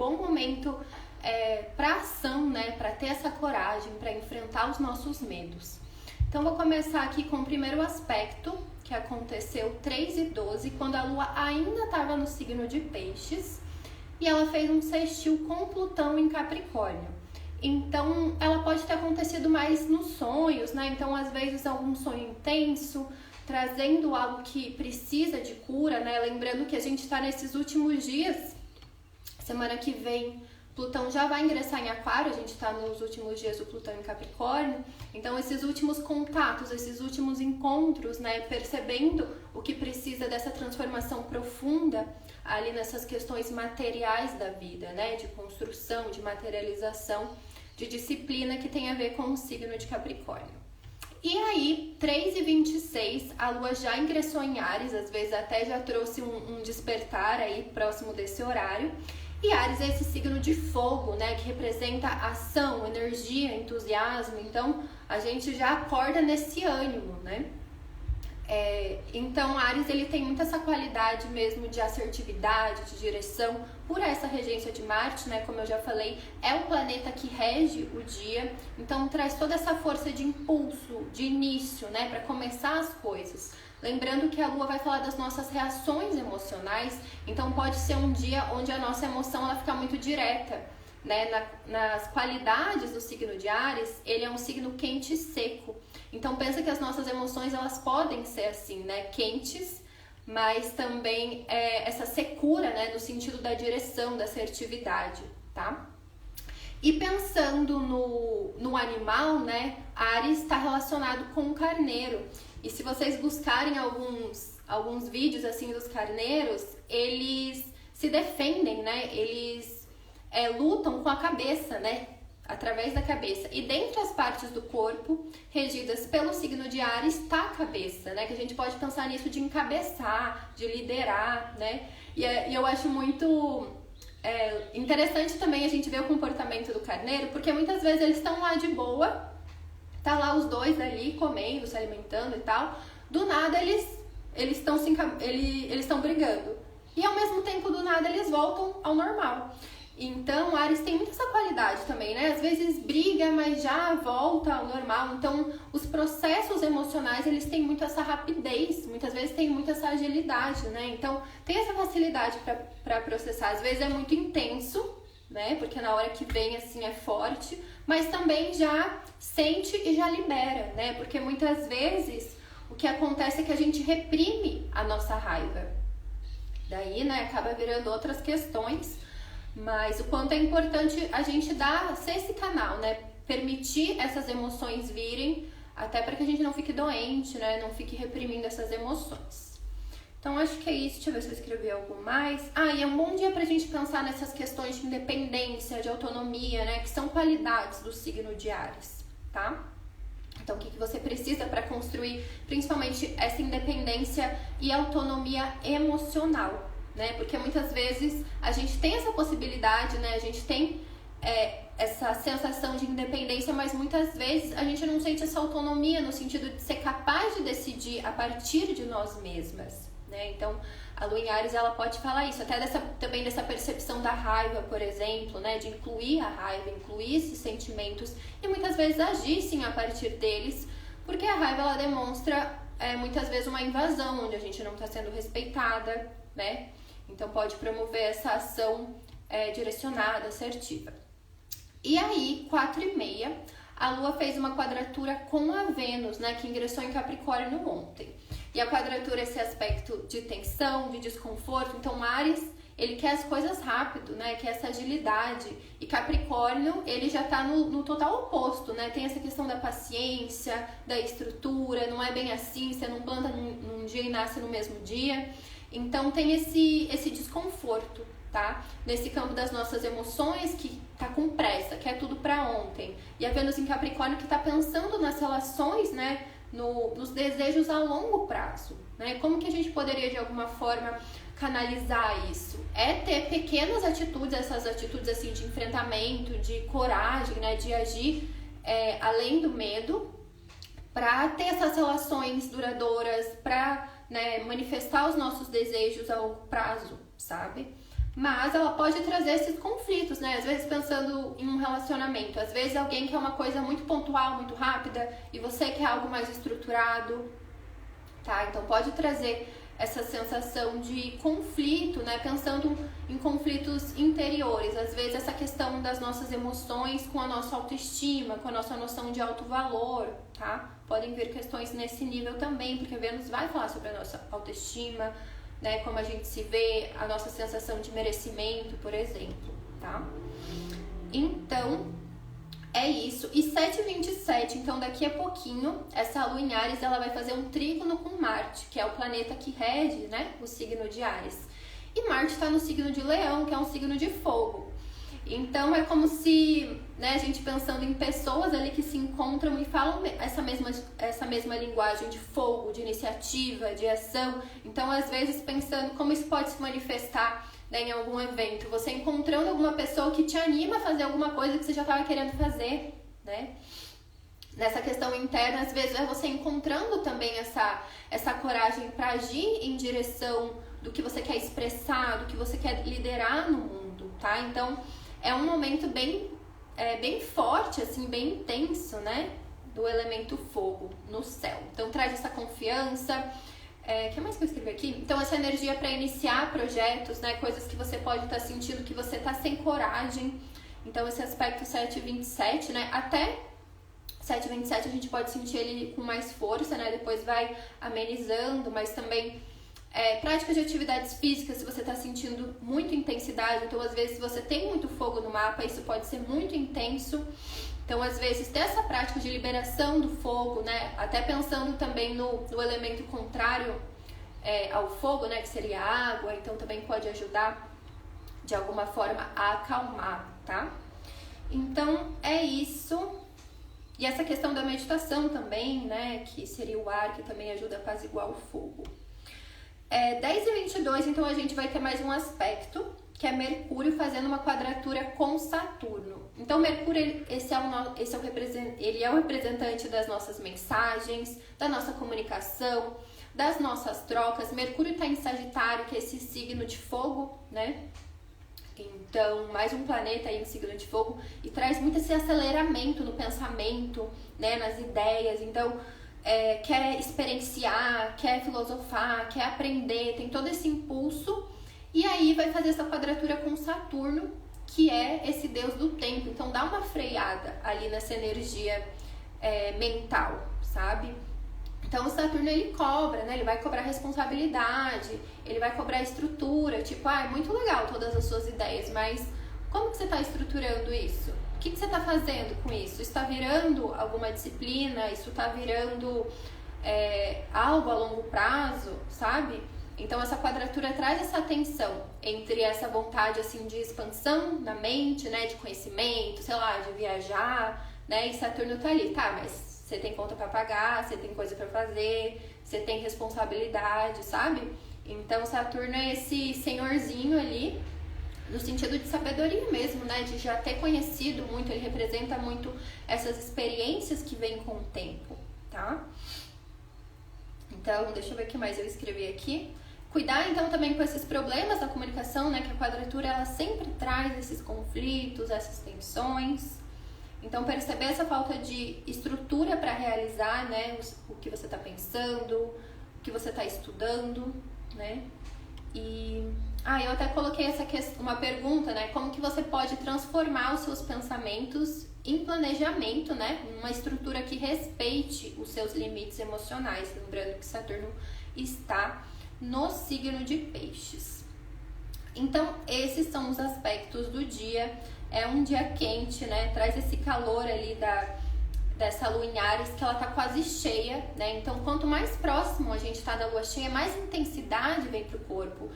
bom momento para ação, né? Para ter essa coragem, para enfrentar os nossos medos. Então, vou começar aqui com o primeiro aspecto, que aconteceu 3/12, quando a Lua ainda estava no signo de Peixes, e ela fez um sextil com Plutão em Capricórnio. Então, ela pode ter acontecido mais nos sonhos, né? Então, às vezes, algum sonho intenso, trazendo algo que precisa de cura, né? Lembrando que a gente está nesses últimos dias, semana que vem, Plutão já vai ingressar em Aquário, a gente está nos últimos dias do Plutão em Capricórnio, então esses últimos contatos, esses últimos encontros, né, percebendo o que precisa dessa transformação profunda ali nessas questões materiais da vida, né, de construção, de materialização, de disciplina que tem a ver com o signo de Capricórnio. E aí, 3/26, a Lua já ingressou em Áries, às vezes até já trouxe um despertar aí próximo desse horário. E Áries é esse signo de fogo, né, que representa ação, energia, entusiasmo. Então, a gente já acorda nesse ânimo, né? Então, Áries, ele tem muito essa qualidade mesmo de assertividade, de direção, por essa regência de Marte, né? Como eu já falei, é o planeta que rege o dia. Então, traz toda essa força de impulso, de início, né, para começar as coisas. Lembrando que a Lua vai falar das nossas reações emocionais, então pode ser um dia onde a nossa emoção ela fica muito direta, né? Nas qualidades do signo de Áries, ele é um signo quente e seco. Então pensa que as nossas emoções elas podem ser assim, né? Quentes, mas também essa secura, né? No sentido da direção, da assertividade, tá? E pensando no animal, né? Áries está relacionado com o carneiro. E se vocês buscarem alguns vídeos assim dos carneiros, eles se defendem, né? Eles lutam com a cabeça, né? Através da cabeça. E dentre as partes do corpo regidas pelo signo de Áries está a cabeça, né? Que a gente pode pensar nisso de encabeçar, de liderar, né? E eu acho muito interessante também a gente ver o comportamento do carneiro, porque muitas vezes eles estão lá de boa, tá lá os dois ali comendo, se alimentando e tal. Do nada eles estão brigando. E ao mesmo tempo, do nada, eles voltam ao normal. Então, Áries tem muita essa qualidade também, né? Às vezes briga, mas já volta ao normal. Então, os processos emocionais, eles têm muito essa rapidez. Muitas vezes tem muito essa agilidade, né? Então, tem essa facilidade para processar. Às vezes é muito intenso, né? Porque na hora que vem, assim, é forte. Mas também já sente e já libera, né? Porque muitas vezes o que acontece é que a gente reprime a nossa raiva. Daí, né, acaba virando outras questões, mas o quanto é importante a gente ser esse canal, né? Permitir essas emoções virem, até para que a gente não fique doente, né? Não fique reprimindo essas emoções. Então, acho que é isso. Deixa eu ver se eu escrevi algo mais. E é um bom dia pra gente pensar nessas questões de independência, de autonomia, né? Que são qualidades do signo de Áries, tá? Então, o que você precisa para construir, principalmente, essa independência e autonomia emocional, né? Porque muitas vezes a gente tem essa possibilidade, né? A gente tem essa sensação de independência, mas muitas vezes a gente não sente essa autonomia no sentido de ser capaz de decidir a partir de nós mesmas, né? Então, a Lua em Áries, ela pode falar isso, até também dessa percepção da raiva, por exemplo, né? De incluir a raiva, incluir esses sentimentos e muitas vezes agir sim a partir deles, porque a raiva, ela demonstra muitas vezes uma invasão, onde a gente não está sendo respeitada, né? Então, pode promover essa ação direcionada, assertiva. E aí, 4:30, a Lua fez uma quadratura com a Vênus, né? Que ingressou em Capricórnio ontem. E a quadratura é esse aspecto de tensão, de desconforto. Então, Áries, ele quer as coisas rápido, né? Quer essa agilidade. E Capricórnio, ele já tá no total oposto, né? Tem essa questão da paciência, da estrutura. Não é bem assim, você não planta num dia e nasce no mesmo dia. Então, tem esse desconforto, tá? Nesse campo das nossas emoções, que tá com pressa, quer tudo pra ontem. E a Vênus em Capricórnio, que tá pensando nas relações, né? Nos desejos a longo prazo, né? Como que a gente poderia, de alguma forma, canalizar isso? Ter pequenas atitudes, essas atitudes assim de enfrentamento, de coragem, né? De agir além do medo, para ter essas relações duradouras, para, né, manifestar os nossos desejos a longo prazo, sabe? Mas ela pode trazer esses conflitos, né? Às vezes pensando em um relacionamento, às vezes alguém quer uma coisa muito pontual, muito rápida, e você quer algo mais estruturado, tá? Então pode trazer essa sensação de conflito, né? Pensando em conflitos interiores, às vezes essa questão das nossas emoções com a nossa autoestima, com a nossa noção de autovalor, tá? Podem vir questões nesse nível também, porque Vênus vai falar sobre a nossa autoestima, né, como a gente se vê, a nossa sensação de merecimento, por exemplo, tá? Então, é isso. E 7h27, então daqui a pouquinho, essa Lua em Áries, ela vai fazer um trígono com Marte, que é o planeta que rege, né, o signo de Áries. E Marte está no signo de Leão, que é um signo de fogo. Então, é como se, né, a gente pensando em pessoas ali que se encontram e falam essa mesma linguagem de fogo, de iniciativa, de ação. Então, às vezes, pensando como isso pode se manifestar, né, em algum evento. Você encontrando alguma pessoa que te anima a fazer alguma coisa que você já estava querendo fazer, né? Nessa questão interna, às vezes, é você encontrando também essa coragem para agir em direção do que você quer expressar, do que você quer liderar no mundo, tá? Então, é um momento bem forte, assim, bem intenso, né? Do elemento fogo no céu. Então, traz essa confiança. O que mais que eu escrevi aqui? Então, essa energia para iniciar projetos, né? Coisas que você pode estar sentindo que você está sem coragem. Então, esse aspecto 7h27, né? Até 7h27 a gente pode sentir ele com mais força, né? Depois vai amenizando, mas também... práticas de atividades físicas, se você está sentindo muita intensidade, então às vezes se você tem muito fogo no mapa, isso pode ser muito intenso. Então às vezes ter essa prática de liberação do fogo, né, até pensando também no elemento contrário ao fogo, né, que seria a água, então também pode ajudar de alguma forma a acalmar, tá? Então é isso. E essa questão da meditação também, né, que seria o ar, que também ajuda a apaziguar o fogo. 10h22, então a gente vai ter mais um aspecto, que é Mercúrio fazendo uma quadratura com Saturno. Então Mercúrio, ele é o representante das nossas mensagens, da nossa comunicação, das nossas trocas. Mercúrio está em Sagitário, que é esse signo de fogo, né? Então, mais um planeta aí em signo de fogo, e traz muito esse aceleramento no pensamento, né, nas ideias. Então, quer experienciar, quer filosofar, quer aprender, tem todo esse impulso, e aí vai fazer essa quadratura com Saturno, que é esse deus do tempo. Então dá uma freada ali nessa energia mental, sabe? Então o Saturno ele cobra, né? Ele vai cobrar responsabilidade, ele vai cobrar estrutura, tipo, é muito legal todas as suas ideias, mas como que você está estruturando isso? O que você está fazendo com isso? Está virando alguma disciplina? Isso está virando algo a longo prazo, sabe? Então essa quadratura traz essa tensão entre essa vontade assim de expansão na mente, né, de conhecimento, sei lá, de viajar, né? E Saturno tá ali, tá, mas você tem conta para pagar, você tem coisa para fazer, você tem responsabilidade, sabe? Então Saturno é esse senhorzinho ali, no sentido de sabedoria mesmo, né? De já ter conhecido muito, ele representa muito essas experiências que vêm com o tempo, tá? Então, deixa eu ver o que mais eu escrevi aqui. Cuidar, então, também com esses problemas da comunicação, né? Que a quadratura, ela sempre traz esses conflitos, essas tensões. Então, perceber essa falta de estrutura para realizar, né? O que você está pensando, o que você está estudando, né? E... eu até coloquei uma pergunta, né? Como que você pode transformar os seus pensamentos em planejamento, né? Uma estrutura que respeite os seus limites emocionais. Lembrando que Saturno está no signo de Peixes. Então, esses são os aspectos do dia. É um dia quente, né? Traz esse calor ali dessa lua em Áries, que ela tá quase cheia, né? Então, quanto mais próximo a gente tá da lua cheia, mais intensidade vem pro corpo.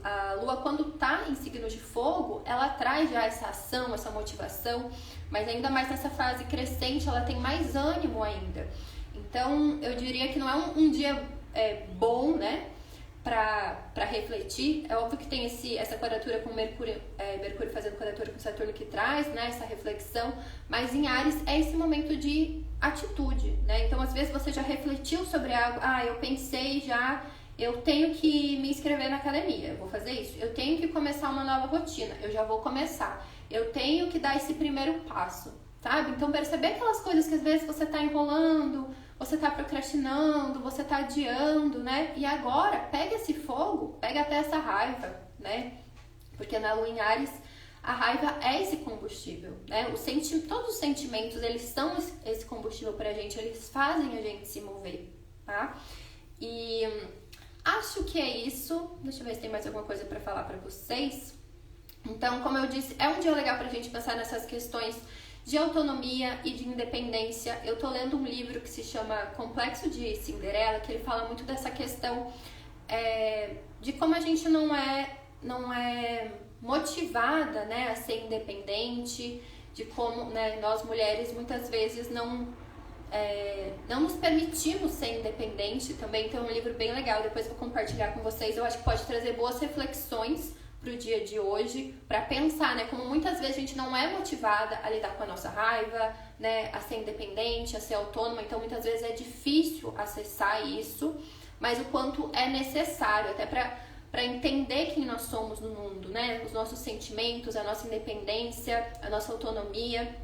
A lua, quando tá em signo de fogo, ela traz já essa ação, essa motivação, mas ainda mais nessa fase crescente, ela tem mais ânimo ainda. Então, eu diria que não é um dia bom, né? Para refletir. É óbvio que tem essa quadratura com Mercúrio fazendo quadratura com Saturno que traz, né, essa reflexão, mas em Áries é esse momento de atitude, né? Então às vezes você já refletiu sobre algo, eu pensei já eu tenho que me inscrever na academia, eu vou fazer isso. Eu tenho que começar uma nova rotina, eu já vou começar. Eu tenho que dar esse primeiro passo, sabe? Então perceber aquelas coisas que às vezes você tá enrolando, você tá procrastinando, você tá adiando, né? E agora, pega esse fogo, pega até essa raiva, né? Porque na Lua em Áries, a raiva é esse combustível, né? Todos os sentimentos, eles são esse combustível pra gente, eles fazem a gente se mover, tá? E acho que é isso. Deixa eu ver se tem mais alguma coisa pra falar pra vocês. Então, como eu disse, é um dia legal pra gente pensar nessas questões de autonomia e de independência. Eu tô lendo um livro que se chama Complexo de Cinderela, que ele fala muito dessa questão de como a gente não é motivada, né, a ser independente, de como, né, nós mulheres muitas vezes não nos permitimos ser independente também. Então é um livro bem legal, depois vou compartilhar com vocês. Eu acho que pode trazer boas reflexões pro dia de hoje, para pensar, né, como muitas vezes a gente não é motivada a lidar com a nossa raiva, né, a ser independente, a ser autônoma, então muitas vezes é difícil acessar isso, mas o quanto é necessário, até para entender quem nós somos no mundo, né, os nossos sentimentos, a nossa independência, a nossa autonomia,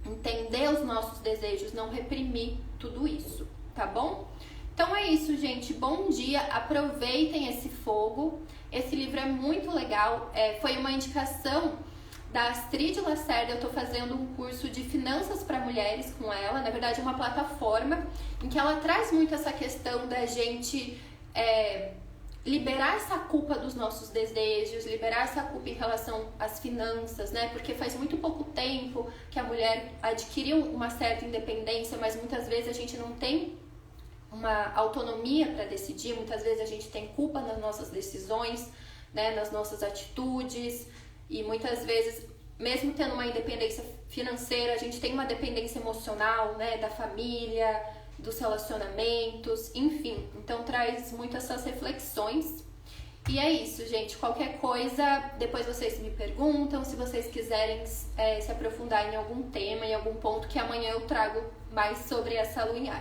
entender os nossos desejos, não reprimir tudo isso, tá bom? Então é isso, gente. Bom dia, aproveitem esse fogo. Esse livro é muito legal. Foi uma indicação da Astrid Lacerda. Eu tô fazendo um curso de finanças para mulheres com ela. Na verdade, é uma plataforma em que ela traz muito essa questão da gente liberar essa culpa dos nossos desejos, liberar essa culpa em relação às finanças, né? Porque faz muito pouco tempo que a mulher adquiriu uma certa independência, mas muitas vezes a gente não tem uma autonomia para decidir, muitas vezes a gente tem culpa nas nossas decisões, né, nas nossas atitudes, e muitas vezes, mesmo tendo uma independência financeira, a gente tem uma dependência emocional, né, da família, dos relacionamentos, enfim. Então traz muito essas reflexões. E é isso, gente. Qualquer coisa, depois vocês me perguntam, se vocês quiserem se aprofundar em algum tema, em algum ponto, que amanhã eu trago mais sobre essa Lua em Áries.